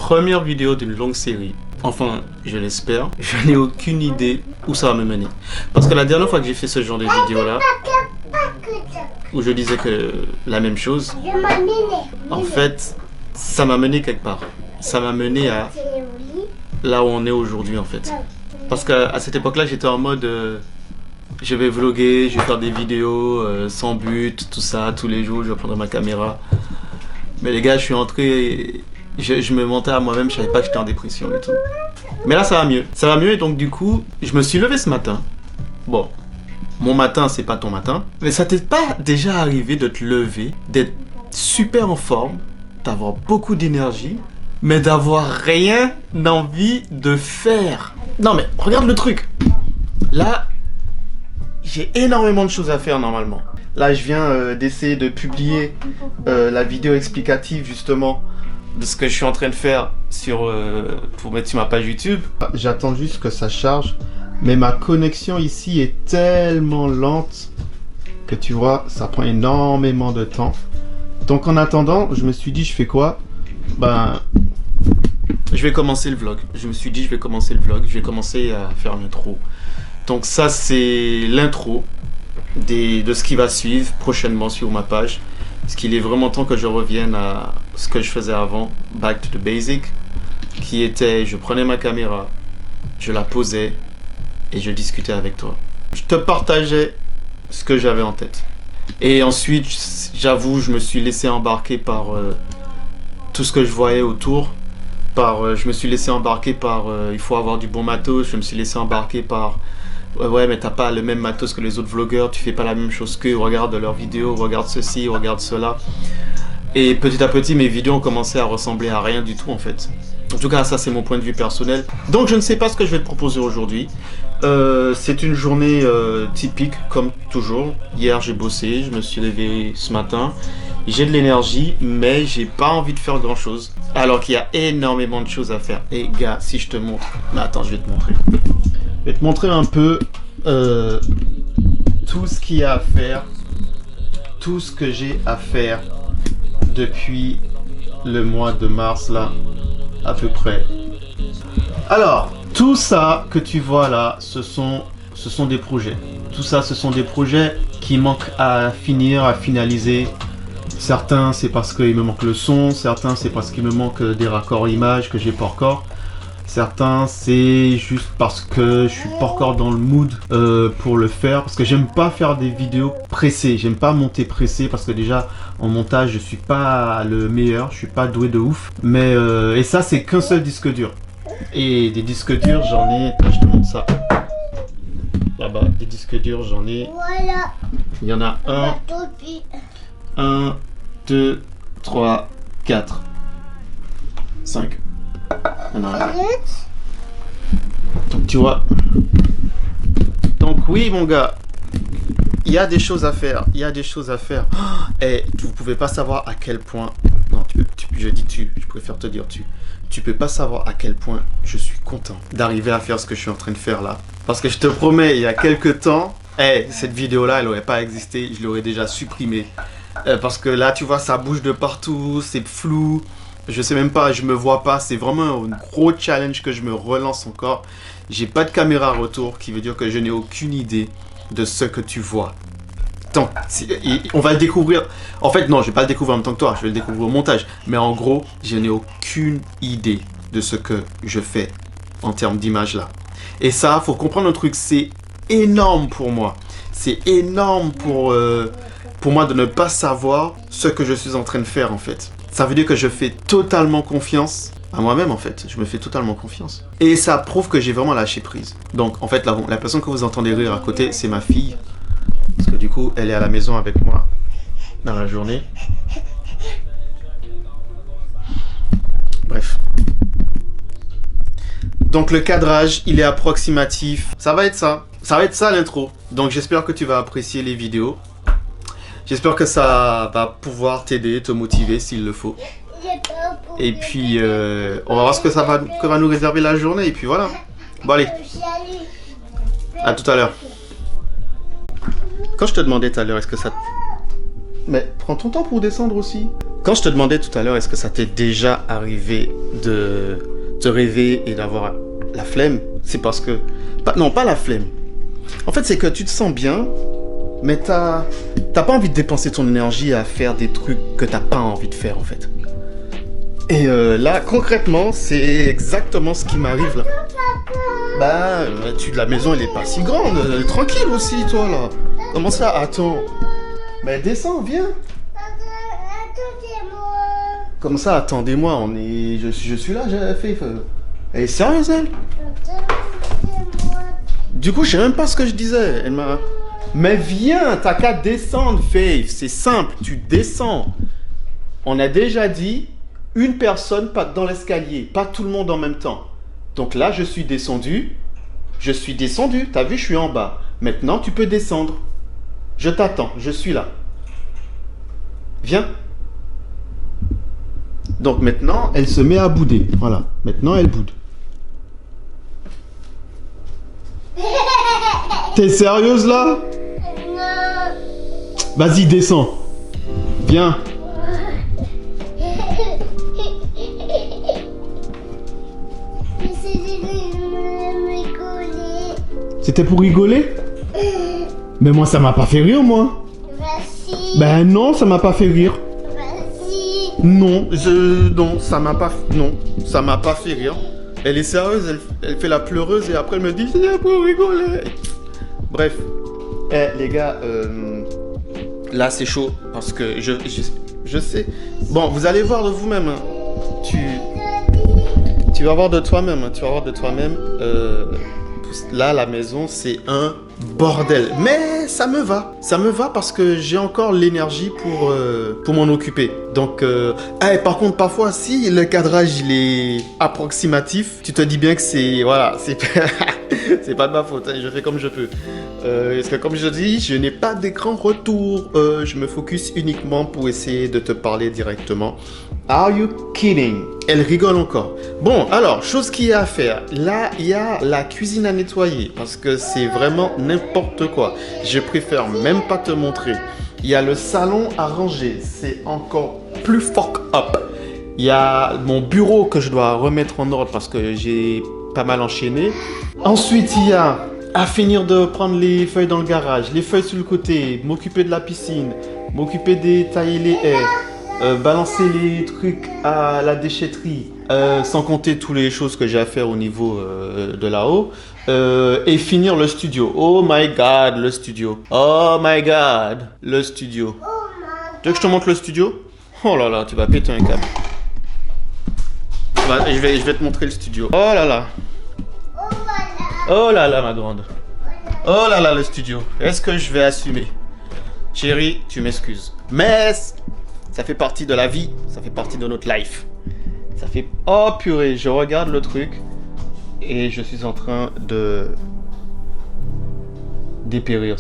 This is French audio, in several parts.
première vidéo d'une longue série. Enfin, je l'espère. Je n'ai aucune idée où ça va me mener. Parce que la dernière fois que j'ai fait ce genre de vidéo là, où je disais que la même chose, en fait, ça m'a mené quelque part. Ça m'a mené à là où on est aujourd'hui en fait. Parce qu'à cette époque-là, j'étais en mode je vais vlogger, je vais faire des vidéos sans but, tout ça, tous les jours, je vais prendre ma caméra. Mais les gars, je suis entré, je me mentais à moi-même, je savais pas que j'étais en dépression et tout. Mais là, ça va mieux. Ça va mieux et donc du coup, je me suis levé ce matin. Bon, mon matin, c'est pas ton matin. Mais ça t'est pas déjà arrivé de te lever, d'être super en forme, d'avoir beaucoup d'énergie, mais d'avoir rien envie de faire? Non mais, regarde le truc. Là, j'ai énormément de choses à faire normalement. Là, je viens d'essayer de publier la vidéo explicative justement de ce que je suis en train de faire pour mettre sur ma page YouTube. J'attends juste que ça charge. Mais ma connexion ici est tellement lente que tu vois, ça prend énormément de temps. Donc en attendant, je me suis dit, je fais quoi? Ben, je vais commencer le vlog. Je me suis dit, je vais commencer le vlog. Je vais commencer à faire l'intro. Donc ça, c'est l'intro de ce qui va suivre prochainement sur ma page. Parce qu'il est vraiment temps que je revienne à ce que je faisais avant, back to the basic, qui était, je prenais ma caméra, je la posais et je discutais avec toi. Je te partageais ce que j'avais en tête. Et ensuite, j'avoue, je me suis laissé embarquer par tout ce que je voyais autour. Je me suis laissé embarquer par il faut avoir du bon matos. Je me suis laissé embarquer par ouais, mais t'as pas le même matos que les autres vlogueurs, tu fais pas la même chose qu'eux, regarde leurs vidéos, regarde ceci, regarde cela. Et petit à petit, mes vidéos ont commencé à ressembler à rien du tout en fait. En tout cas, ça c'est mon point de vue personnel. Donc je ne sais pas ce que je vais te proposer aujourd'hui. C'est une journée typique comme toujours. Hier j'ai bossé, je me suis levé ce matin. J'ai de l'énergie, mais j'ai pas envie de faire grand chose. Alors qu'il y a énormément de choses à faire. Et gars, si je te montre... Mais attends, je vais te montrer. Je vais te montrer un peu tout ce qu'il y a à faire. Tout ce que j'ai à faire depuis le mois de mars là, à peu près. Alors, tout ça que tu vois là, ce sont des projets. Tout ça, ce sont des projets qui manquent à finir, à finaliser. Certains, c'est parce qu'il me manque le son. Certains, c'est parce qu'il me manque des raccords images que j'ai pas encore. Certains, c'est juste parce que je suis pas encore dans le mood pour le faire. Parce que j'aime pas faire des vidéos pressées. J'aime pas monter pressé parce que déjà, en montage, je suis pas le meilleur. Je suis pas doué de ouf. Mais, et ça, c'est qu'un seul disque dur. Et des disques durs, j'en ai... Je te montre ça. Là-bas, des disques durs, j'en ai... Voilà. Il y en a un... 1, 2, 3, 4, 5. Donc tu vois. Donc oui mon gars, il y a des choses à faire. Il y a des choses à faire. Et vous pouvez pas savoir à quel point. Non, je dis tu. Je préfère te dire tu. Tu peux pas savoir à quel point je suis content d'arriver à faire ce que je suis en train de faire là. Parce que je te promets, il y a quelques temps, cette vidéo là, elle aurait pas existé. Je l'aurais déjà supprimée. Parce que là, tu vois, ça bouge de partout, c'est flou. Je sais même pas, je me vois pas. C'est vraiment un gros challenge que je me relance encore. J'ai pas de caméra retour, qui veut dire que je n'ai aucune idée de ce que tu vois. Donc, on va le découvrir. En fait, non, je vais pas le découvrir en même temps que toi. Je vais le découvrir au montage. Mais en gros, je n'ai aucune idée de ce que je fais en termes d'image là. Et ça, faut comprendre un truc. C'est énorme pour moi. C'est énorme pour moi de ne pas savoir ce que je suis en train de faire en fait. Ça veut dire que je fais totalement confiance à moi-même en fait. Je me fais totalement confiance. Et ça prouve que j'ai vraiment lâché prise. Donc en fait, la personne que vous entendez rire à côté, c'est ma fille. Parce que du coup, elle est à la maison avec moi dans la journée. Bref. Donc le cadrage, il est approximatif. Ça va être ça. Ça va être ça l'intro. Donc j'espère que tu vas apprécier les vidéos. J'espère que ça va pouvoir t'aider, te motiver s'il le faut. Et puis, on va voir ce que ça va nous réserver la journée. Et puis voilà. Bon allez. À tout à l'heure. Quand je te demandais tout à l'heure, est-ce que ça... Mais prends ton temps pour descendre aussi. Quand je te demandais tout à l'heure, est-ce que ça t'est déjà arrivé de te réveiller et d'avoir la flemme, c'est parce que... Non, pas la flemme. En fait, c'est que tu te sens bien, mais t'as pas envie de dépenser ton énergie à faire des trucs que t'as pas envie de faire, en fait. Et là, concrètement, c'est exactement ce qui m'arrive, là. Bah, la maison, elle est pas si grande. Tranquille aussi, toi, là. Comment ça? Attends. Bah, descends, viens. Comme ça, attendez-moi, je suis là, j'ai fait... Elle est sérieuse, elle? Du coup, je sais même pas ce que je disais. Elle m'a... Mais viens, t'as qu'à descendre, Faith. C'est simple, tu descends. On a déjà dit, une personne pas dans l'escalier, pas tout le monde en même temps. Donc là, je suis descendu. T'as vu, je suis en bas. Maintenant, tu peux descendre. Je t'attends, je suis là. Viens. Donc maintenant, elle se met à bouder. Voilà, maintenant elle boude. T'es sérieuse là? Non. Vas-y, descends. Viens. C'était pour rigoler? Mais moi, ça m'a pas fait rire, moi. Vas-y. Ben non, ça m'a pas fait rire. Vas-y. Non, ça m'a pas fait rire. Elle est sérieuse, elle fait la pleureuse et après elle me dit c'est pour rigoler. Bref, les gars, là c'est chaud parce que je sais. Bon, vous allez voir de vous-même. Hein. Tu vas voir de toi-même. Hein. Tu vas voir de toi-même. Là, la maison, c'est un bordel. Mais ça me va. Ça me va parce que j'ai encore l'énergie pour m'en occuper. Donc, par contre, parfois, si le cadrage, il est approximatif, tu te dis bien que c'est... Voilà, c'est pas de ma faute. Hein, je fais comme je peux. Parce que comme je dis, je n'ai pas d'écran retour. Je me focus uniquement pour essayer de te parler directement. Are you kidding? Elle rigole encore. Bon, alors, chose qu'il y a à faire. Là, il y a la cuisine à nettoyer parce que c'est vraiment n'importe quoi. Je préfère même pas te montrer. Il y a le salon à ranger. C'est encore plus fuck up. Il y a mon bureau que je dois remettre en ordre parce que j'ai pas mal enchaîné. Ensuite, il y a à finir de prendre les feuilles dans le garage, les feuilles sur le côté, m'occuper de la piscine, m'occuper des tailler les haies. Balancer les trucs à la déchetterie, sans compter toutes les choses que j'ai à faire au niveau de là-haut, et finir le studio. Oh my god, le studio. Oh my god, le studio. Tu veux que je te montre le studio? Oh là là, tu vas péter un câble. Je vais te montrer le studio. Oh là là. Oh là là, ma grande. Oh là là, le studio. Est-ce que je vais assumer? Chérie, tu m'excuses. Mais... ça fait partie de la vie, ça fait partie de notre life. Ça fait... Oh purée, je regarde le truc et je suis en train de dépérir.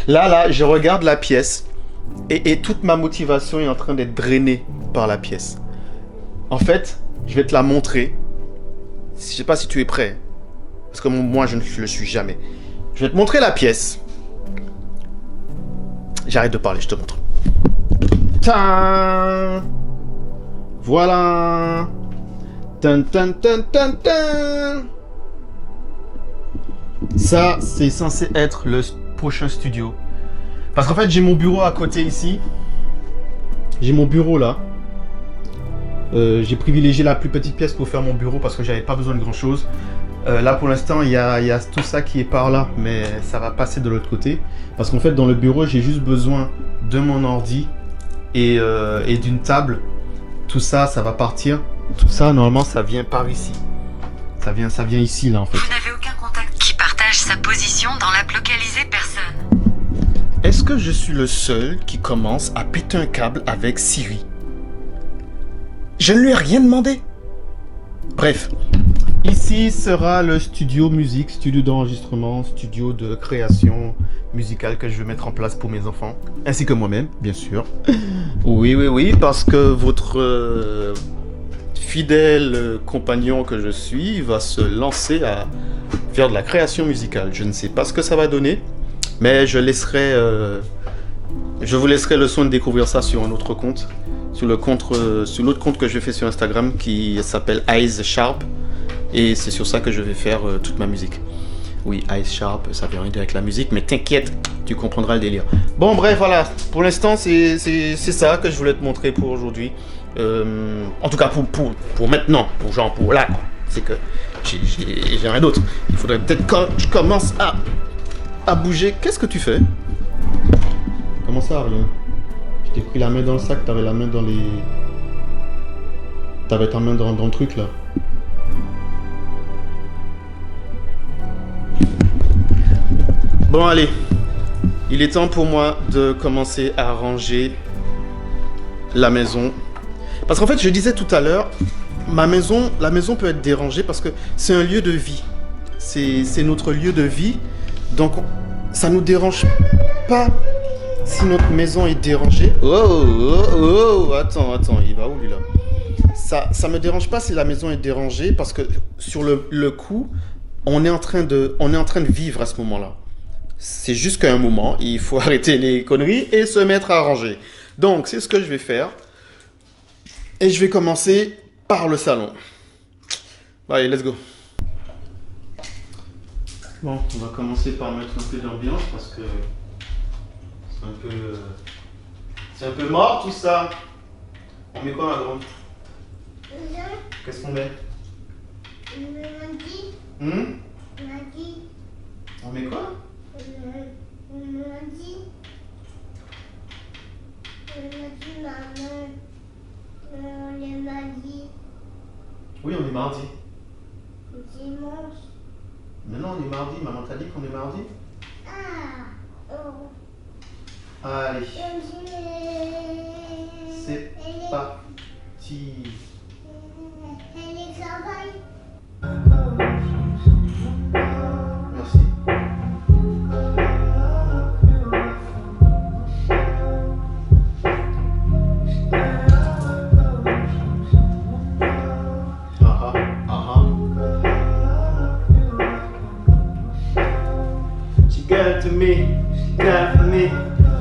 Là, je regarde la pièce et toute ma motivation est en train d'être drainée par la pièce. En fait, je vais te la montrer. Je sais pas si tu es prêt. Parce que moi, je ne le suis jamais. Je vais te montrer la pièce. J'arrête de parler, je te montre. Tan. Voilà. Tan, tan, tan, tan, tan. Ça, c'est censé être le prochain studio. Parce qu'en fait, j'ai mon bureau à côté ici. J'ai mon bureau là. J'ai privilégié la plus petite pièce pour faire mon bureau parce que j'avais pas besoin de grand chose. Là pour l'instant il y a tout ça qui est par là, mais ça va passer de l'autre côté. Parce qu'en fait dans le bureau j'ai juste besoin de mon ordi et d'une table. Tout ça, ça va partir. Tout ça normalement ça vient par ici. Ça vient ici là en fait. Vous n'avez aucun contact qui partage sa position dans l'app localisée personne. Est-ce que je suis le seul qui commence à péter un câble avec Siri? Je ne lui ai rien demandé. Bref, ici sera le studio musique, studio d'enregistrement, studio de création musicale que je vais mettre en place pour mes enfants, ainsi que moi-même, bien sûr. Oui, parce que votre fidèle compagnon que je suis va se lancer à faire de la création musicale. Je ne sais pas ce que ça va donner, mais je vous laisserai le soin de découvrir ça sur un autre compte. sur l'autre compte que je fais sur Instagram qui s'appelle Eyes Sharp. Et c'est sur ça que je vais faire toute ma musique. Oui, Eyes Sharp, ça veut rien dire avec la musique, mais t'inquiète, tu comprendras le délire. Bon, bref, voilà. Pour l'instant, c'est ça que je voulais te montrer pour aujourd'hui. En tout cas, pour maintenant, pour là, quoi. C'est que j'ai rien d'autre. Il faudrait peut-être que je commence à bouger. Qu'est-ce que tu fais? Comment ça, rien? Je t'ai pris la main dans le sac, t'avais la main dans les... T'avais ta main dans le truc, là. Bon, allez. Il est temps pour moi de commencer à ranger la maison. Parce qu'en fait, je disais tout à l'heure, la maison peut être dérangée parce que c'est un lieu de vie. C'est notre lieu de vie. Donc, ça ne nous dérange pas si notre maison est dérangée. Oh, attends, il va où lui là? Ça me dérange pas si la maison est dérangée parce que sur le coup, on est en train de vivre à ce moment-là. C'est juste qu'à un moment, il faut arrêter les conneries et se mettre à ranger. Donc, c'est ce que je vais faire. Et je vais commencer par le salon. Allez, let's go. Bon, on va commencer par mettre un peu d'ambiance parce que c'est un peu mort tout ça. On met quoi, ma grande? Qu'est-ce qu'on met? On met quoi? Oui, on est mardi. Dimanche. Mais non, on est mardi. Maman t'a dit qu'on est mardi. Allez. C'est parti. Merci. She got to me, got for me,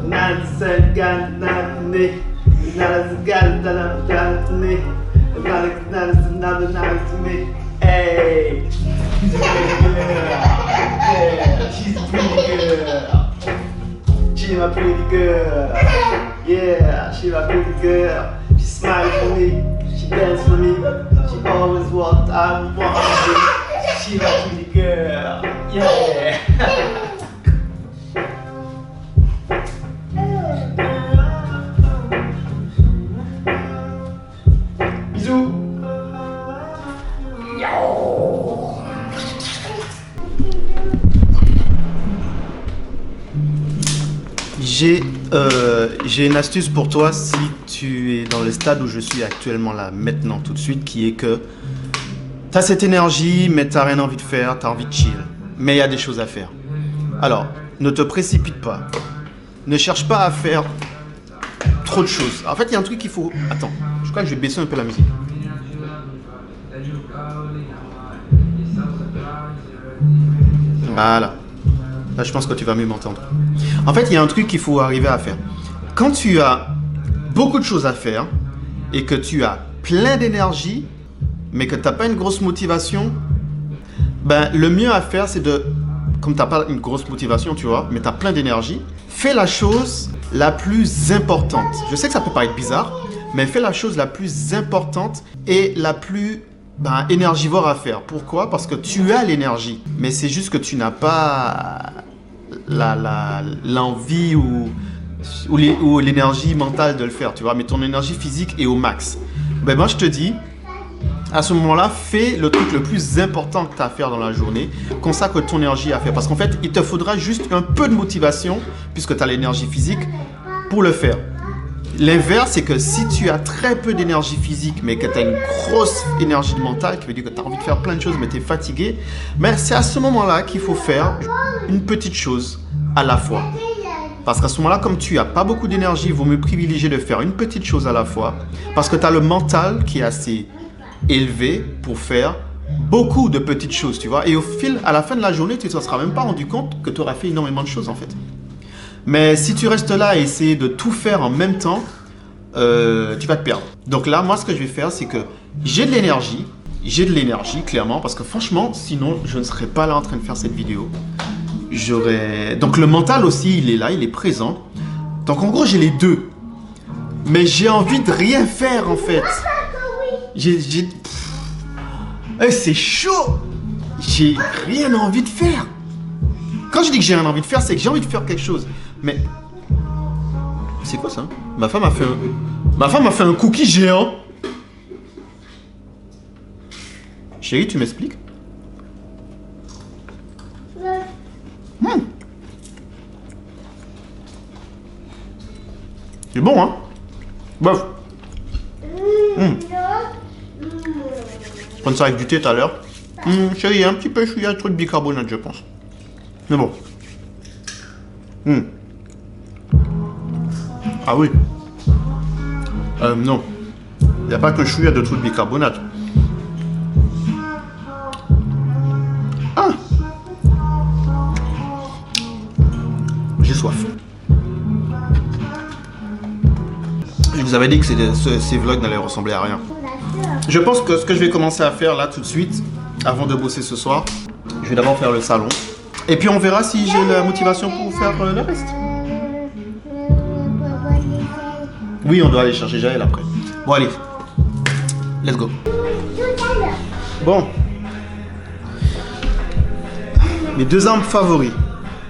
not said, got not for me, not as got that to me, not as another not to me. Hey, she's a pretty girl. Yeah, she's a pretty girl. She's my pretty girl. Yeah, she's my pretty girl. She smiles for me, she dances for me, she always what I want to be. She's my pretty girl. Yeah. Bisous. J'ai une astuce pour toi si tu es dans le stade où je suis actuellement là, maintenant, tout de suite, qui est que tu as cette énergie, mais tu n'as rien envie de faire, tu as envie de chill. Mais il y a des choses à faire. Alors, ne te précipite pas. Ne cherche pas à faire trop de choses. En fait, il y a un truc qu'il faut... Attends, je crois que je vais baisser un peu la musique. Voilà. Là, je pense que tu vas mieux m'entendre. En fait, il y a un truc qu'il faut arriver à faire. Quand tu as beaucoup de choses à faire et que tu as plein d'énergie, mais que tu n'as pas une grosse motivation, ben, le mieux à faire, c'est de... Comme tu n'as pas une grosse motivation, tu vois, mais tu as plein d'énergie, fais la chose la plus importante. Je sais que ça peut paraître bizarre, mais fais la chose la plus importante et la plus énergivore à faire. Pourquoi? Parce que tu as l'énergie, mais c'est juste que tu n'as pas l'envie ou l'énergie mentale de le faire, tu vois. Mais ton énergie physique est au max. Ben moi, je te dis, à ce moment-là, fais le truc le plus important que tu as à faire dans la journée. Consacre ton énergie à faire. Parce qu'en fait, il te faudra juste un peu de motivation, puisque tu as l'énergie physique, pour le faire. L'inverse, c'est que si tu as très peu d'énergie physique, mais que tu as une grosse énergie mentale, qui veut dire que tu as envie de faire plein de choses, mais tu es fatigué, ben c'est à ce moment-là qu'il faut faire une petite chose à la fois. Parce qu'à ce moment-là, comme tu n'as pas beaucoup d'énergie, il vaut mieux privilégier de faire une petite chose à la fois. Parce que tu as le mental qui est assez élevé pour faire beaucoup de petites choses, tu vois. Et à la fin de la journée, tu ne te seras même pas rendu compte que tu auras fait énormément de choses, en fait. Mais si tu restes là et essayer de tout faire en même temps, tu vas te perdre. Donc là, moi, ce que je vais faire, c'est que j'ai de l'énergie. J'ai de l'énergie, clairement, parce que franchement, sinon, je ne serais pas là en train de faire cette vidéo. Donc le mental aussi, il est là, il est présent. Donc en gros, j'ai les deux. Mais j'ai envie de rien faire, en fait. C'est chaud. J'ai rien envie de faire. Quand je dis que j'ai rien envie de faire, c'est que j'ai envie de faire quelque chose. Mais... c'est quoi ça? Ma femme a fait un cookie géant. Chérie, tu m'expliques? C'est bon, hein? Bof. Je prends ça avec du thé tout à l'heure. Chérie, il y a un petit peu, il y a un truc de bicarbonate, je pense. Mais bon. Ah oui. Non. Il n'y a pas que chou, il y a de trucs de bicarbonate. Ah. J'ai soif. Je vous avais dit que ces vlogs n'allaient ressembler à rien. Je pense que ce que je vais commencer à faire là tout de suite, avant de bosser ce soir, je vais d'abord faire le salon. Et puis on verra si j'ai la motivation pour faire le reste. Oui, on doit aller chercher Jaël après. Bon, allez. Let's go. Bon. Mes deux armes favoris.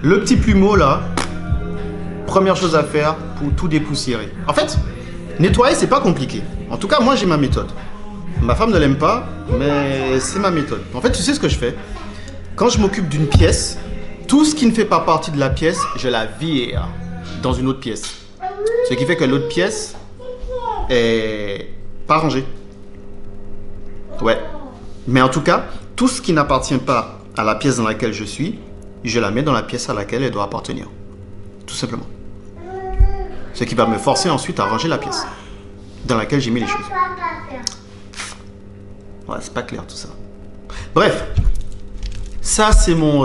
Le petit plumeau là. Première chose à faire pour tout dépoussiérer. En fait, nettoyer, c'est pas compliqué. En tout cas, moi, j'ai ma méthode. Ma femme ne l'aime pas, mais c'est ma méthode. En fait, tu sais ce que je fais? Quand je m'occupe d'une pièce, tout ce qui ne fait pas partie de la pièce, je la vire dans une autre pièce. Ce qui fait que l'autre pièce est pas rangée. Ouais. Mais en tout cas, tout ce qui n'appartient pas à la pièce dans laquelle je suis, je la mets dans la pièce à laquelle elle doit appartenir. Tout simplement. Ce qui va me forcer ensuite à ranger la pièce dans laquelle j'ai mis les choses. Ouais, c'est pas clair tout ça. Bref. Ça, c'est mon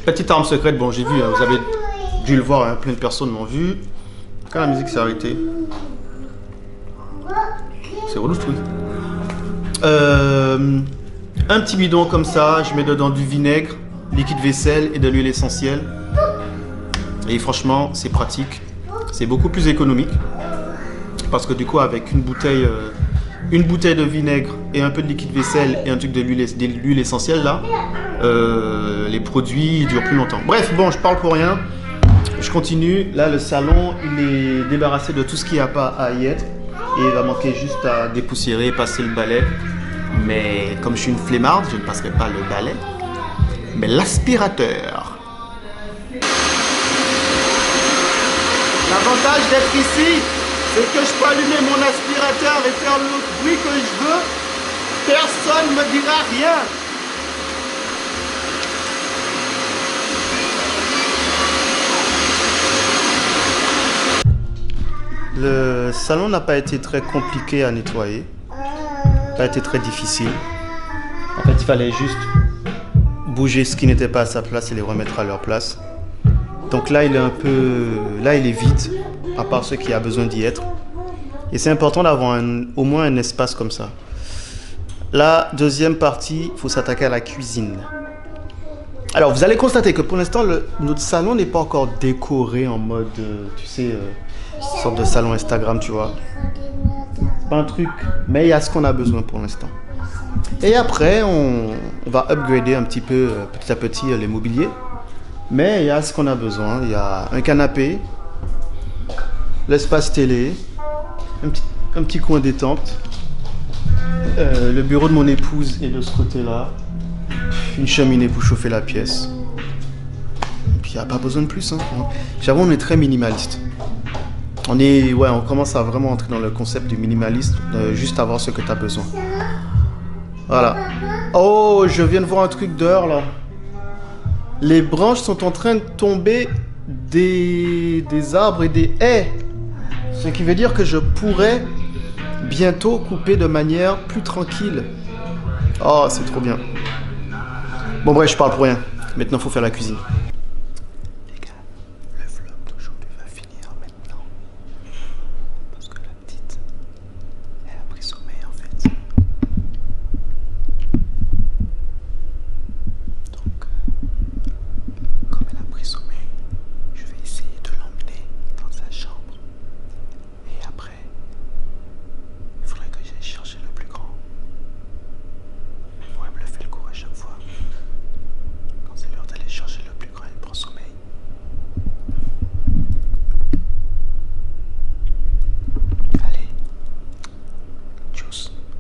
petite arme secrète. Bon, j'ai vu, vous avez dû le voir, hein, plein de personnes m'ont vu. Quand la musique s'est arrêtée. C'est relou ce truc. Un petit bidon comme ça, je mets dedans du vinaigre, liquide vaisselle et de l'huile essentielle. Et franchement, c'est pratique. C'est beaucoup plus économique. Parce que du coup, avec une bouteille de vinaigre et un peu de liquide vaisselle et un truc de l'huile essentielle là, les produits durent plus longtemps. Bref, bon, je parle pour rien. Je continue. Là, le salon, il est débarrassé de tout ce qui n'a pas à y être. Et il va manquer juste à dépoussiérer, passer le balai. Mais comme je suis une flemmarde, je ne passerai pas le balai, mais l'aspirateur. L'avantage d'être ici, c'est que je peux allumer mon aspirateur et faire le bruit que je veux. Personne ne me dira rien. Le salon n'a pas été très compliqué à nettoyer. Pas été très difficile. En fait, il fallait juste bouger ce qui n'était pas à sa place et les remettre à leur place. Donc là, il est vide, à part ce qui a besoin d'y être. Et c'est important d'avoir au moins un espace comme ça. La deuxième partie, il faut s'attaquer à la cuisine. Alors, vous allez constater que pour l'instant, notre salon n'est pas encore décoré en mode, tu sais, sorte de salon Instagram, tu vois. C'est pas un truc, mais il y a ce qu'on a besoin pour l'instant. Et après, on va upgrader un petit peu, petit à petit, les mobiliers. Mais il y a ce qu'on a besoin. Il y a un canapé, l'espace télé, un petit coin détente. Le bureau de mon épouse est de ce côté-là. Une cheminée pour chauffer la pièce. Et puis il n'y a pas besoin de plus. Hein. J'avoue, on est très minimaliste. On commence à vraiment entrer dans le concept du minimaliste, juste avoir ce que tu as besoin. Voilà. Oh, je viens de voir un truc dehors là. Les branches sont en train de tomber des arbres et des haies. Ce qui veut dire que je pourrais bientôt couper de manière plus tranquille. Oh, c'est trop bien. Bon bref, je parle pour rien. Maintenant, il faut faire la cuisine.